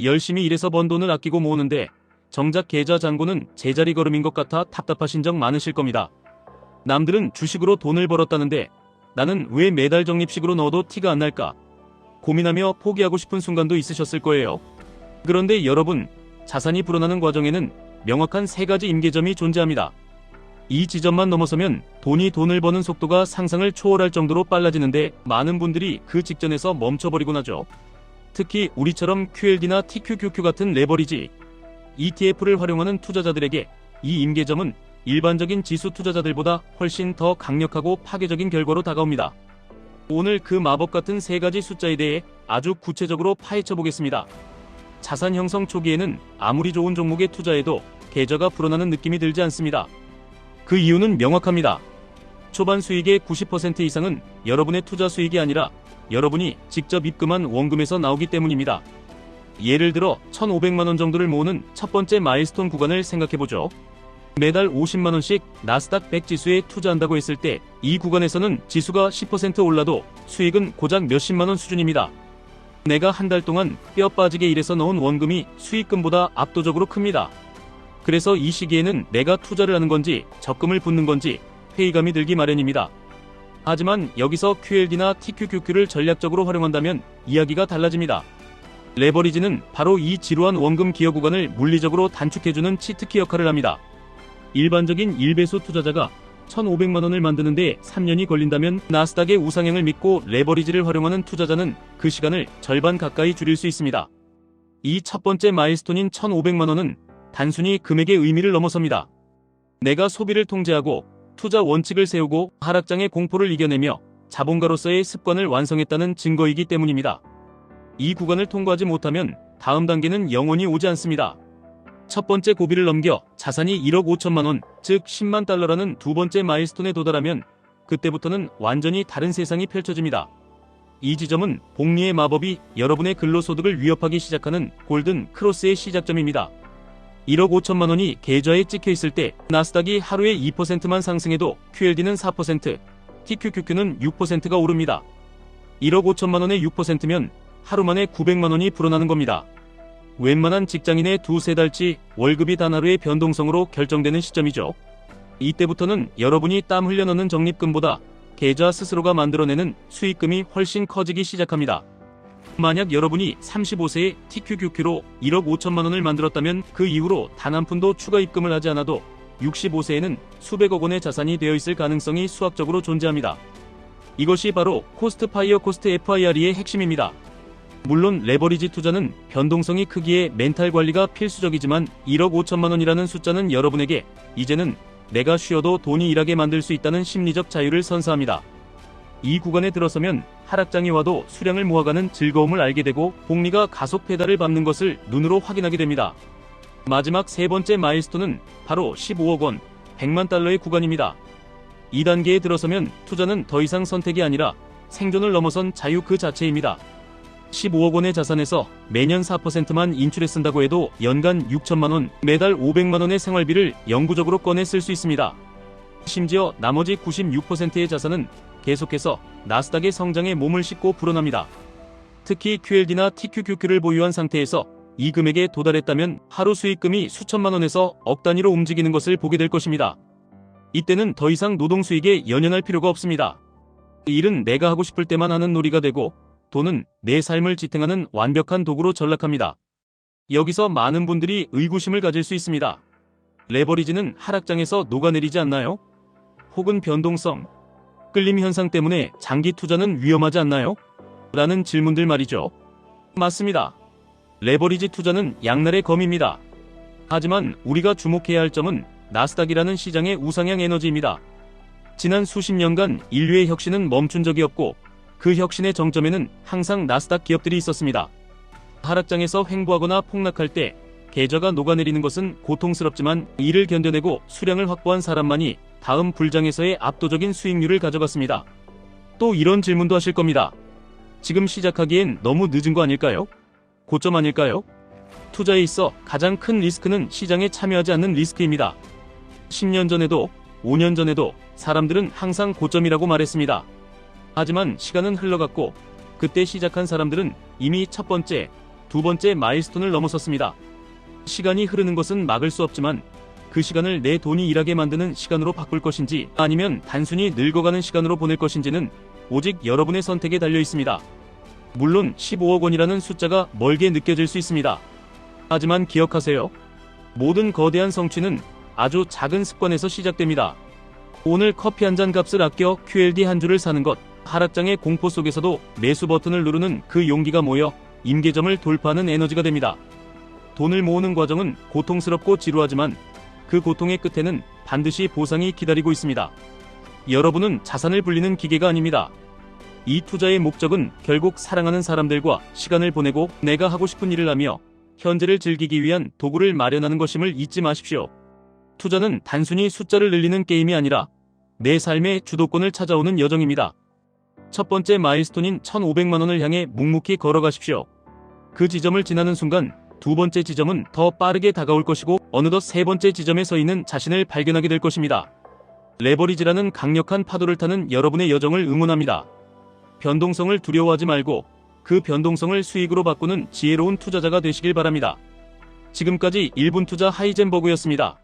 열심히 일해서 번 돈을 아끼고 모으는데 정작 계좌 잔고는 제자리 걸음인 것 같아 답답하신 적 많으실 겁니다. 남들은 주식으로 돈을 벌었다는데 나는 왜 매달 적립식으로 넣어도 티가 안 날까 고민하며 포기하고 싶은 순간도 있으셨을 거예요. 그런데 여러분, 자산이 불어나는 과정에는 명확한 세 가지 임계점이 존재합니다. 이 지점만 넘어서면 돈을 버는 속도가 상상을 초월할 정도로 빨라지는데 많은 분들이 그 직전에서 멈춰버리곤 하죠. 특히 우리처럼 QLD나 TQQQ 같은 레버리지, ETF를 활용하는 투자자들에게 이 임계점은 일반적인 지수 투자자들보다 훨씬 더 강력하고 파괴적인 결과로 다가옵니다. 오늘 그 마법 같은 세 가지 숫자에 대해 아주 구체적으로 파헤쳐 보겠습니다. 자산 형성 초기에는 아무리 좋은 종목에 투자해도 계좌가 불어나는 느낌이 들지 않습니다. 그 이유는 명확합니다. 초반 수익의 90% 이상은 여러분의 투자 수익이 아니라 여러분이 직접 입금한 원금에서 나오기 때문입니다. 예를 들어 1,500만원 정도를 모으는 첫 번째 마일스톤 구간을 생각해보죠. 매달 50만원씩 나스닥 100 지수에 투자한다고 했을 때 이 구간에서는 지수가 10% 올라도 수익은 고작 몇십만원 수준입니다. 내가 한 달 동안 뼈 빠지게 일해서 넣은 원금이 수익금보다 압도적으로 큽니다. 그래서 이 시기에는 내가 투자를 하는 건지 적금을 붓는 건지 회의감이 들기 마련입니다. 하지만 여기서 QLD나 TQQQ를 전략적으로 활용한다면 이야기가 달라집니다. 레버리지는 바로 이 지루한 원금 기여 구간을 물리적으로 단축해주는 치트키 역할을 합니다. 일반적인 1배수 투자자가 1,500만원을 만드는데 3년이 걸린다면 나스닥의 우상향을 믿고 레버리지를 활용하는 투자자는 그 시간을 절반 가까이 줄일 수 있습니다. 이 첫 번째 마일스톤인 1,500만원은 단순히 금액의 의미를 넘어섭니다. 내가 소비를 통제하고 투자 원칙을 세우고 하락장의 공포를 이겨내며 자본가로서의 습관을 완성했다는 증거이기 때문입니다. 이 구간을 통과하지 못하면 다음 단계는 영원히 오지 않습니다. 첫 번째 고비를 넘겨 자산이 1억 5천만원, 즉 10만 달러라는 두 번째 마일스톤에 도달하면 그때부터는 완전히 다른 세상이 펼쳐집니다. 이 지점은 복리의 마법이 여러분의 근로소득을 위협하기 시작하는 골든 크로스의 시작점입니다. 1억 5천만원이 계좌에 찍혀있을 때 나스닥이 하루에 2%만 상승해도 QLD는 4%, TQQQ는 6%가 오릅니다. 1억 5천만원의 6%면 하루 만에 900만원이 불어나는 겁니다. 웬만한 직장인의 두세 달치 월급이 단 하루의 변동성으로 결정되는 시점이죠. 이때부터는 여러분이 땀 흘려 넣는 적립금보다 계좌 스스로가 만들어내는 수익금이 훨씬 커지기 시작합니다. 만약 여러분이 35세에 TQQQ로 1억 5천만원을 만들었다면 그 이후로 단 한 푼도 추가 입금을 하지 않아도 65세에는 수백억 원의 자산이 되어 있을 가능성이 수학적으로 존재합니다. 이것이 바로 코스트 파이어 코스트 FIRE의 핵심입니다. 물론 레버리지 투자는 변동성이 크기에 멘탈 관리가 필수적이지만 1억 5천만원이라는 숫자는 여러분에게 이제는 내가 쉬어도 돈이 일하게 만들 수 있다는 심리적 자유를 선사합니다. 이 구간에 들어서면 하락장이 와도 수량을 모아가는 즐거움을 알게 되고 복리가 가속 페달을 밟는 것을 눈으로 확인하게 됩니다. 마지막 세 번째 마일스톤은 바로 15억 원, 100만 달러의 구간입니다. 이 단계에 들어서면 투자는 더 이상 선택이 아니라 생존을 넘어선 자유 그 자체입니다. 15억 원의 자산에서 매년 4%만 인출해 쓴다고 해도 연간 6천만 원, 매달 500만 원의 생활비를 영구적으로 꺼내 쓸 수 있습니다. 심지어 나머지 96%의 자산은 계속해서 나스닥의 성장에 몸을 싣고 불어납니다. 특히 QLD나 TQQQ를 보유한 상태에서 이 금액에 도달했다면 하루 수익금이 수천만 원에서 억 단위로 움직이는 것을 보게 될 것입니다. 이때는 더 이상 노동 수익에 연연할 필요가 없습니다. 일은 내가 하고 싶을 때만 하는 놀이가 되고 돈은 내 삶을 지탱하는 완벽한 도구로 전락합니다. 여기서 많은 분들이 의구심을 가질 수 있습니다. 레버리지는 하락장에서 녹아내리지 않나요? 혹은 변동성, 끌림 현상 때문에 장기 투자는 위험하지 않나요? 라는 질문들 말이죠. 맞습니다. 레버리지 투자는 양날의 검입니다. 하지만 우리가 주목해야 할 점은 나스닥이라는 시장의 우상향 에너지입니다. 지난 수십 년간 인류의 혁신은 멈춘 적이 없고 그 혁신의 정점에는 항상 나스닥 기업들이 있었습니다. 하락장에서 횡보하거나 폭락할 때 계좌가 녹아내리는 것은 고통스럽지만 이를 견뎌내고 수량을 확보한 사람만이 다음 불장에서의 압도적인 수익률을 가져갔습니다. 또 이런 질문도 하실 겁니다. 지금 시작하기엔 너무 늦은 거 아닐까요? 고점 아닐까요? 투자에 있어 가장 큰 리스크는 시장에 참여하지 않는 리스크입니다. 10년 전에도 5년 전에도 사람들은 항상 고점이라고 말했습니다. 하지만 시간은 흘러갔고 그때 시작한 사람들은 이미 첫 번째, 두 번째 마일스톤을 넘어섰습니다. 시간이 흐르는 것은 막을 수 없지만 그 시간을 내 돈이 일하게 만드는 시간으로 바꿀 것인지 아니면 단순히 늙어가는 시간으로 보낼 것인지는 오직 여러분의 선택에 달려 있습니다. 물론 15억 원이라는 숫자가 멀게 느껴질 수 있습니다. 하지만 기억하세요. 모든 거대한 성취는 아주 작은 습관에서 시작됩니다. 오늘 커피 한 잔 값을 아껴 QLD 한 주를 사는 것, 하락장의 공포 속에서도 매수 버튼을 누르는 그 용기가 모여 임계점을 돌파하는 에너지가 됩니다. 돈을 모으는 과정은 고통스럽고 지루하지만 그 고통의 끝에는 반드시 보상이 기다리고 있습니다. 여러분은 자산을 불리는 기계가 아닙니다. 이 투자의 목적은 결국 사랑하는 사람들과 시간을 보내고 내가 하고 싶은 일을 하며 현재를 즐기기 위한 도구를 마련하는 것임을 잊지 마십시오. 투자는 단순히 숫자를 늘리는 게임이 아니라 내 삶의 주도권을 찾아오는 여정입니다. 첫 번째 마일스톤인 1,500만 원을 향해 묵묵히 걸어가십시오. 그 지점을 지나는 순간 두 번째 지점은 더 빠르게 다가올 것이고 어느덧 세 번째 지점에 서 있는 자신을 발견하게 될 것입니다. 레버리지라는 강력한 파도를 타는 여러분의 여정을 응원합니다. 변동성을 두려워하지 말고 그 변동성을 수익으로 바꾸는 지혜로운 투자자가 되시길 바랍니다. 지금까지 1분 투자 하이젠버그였습니다.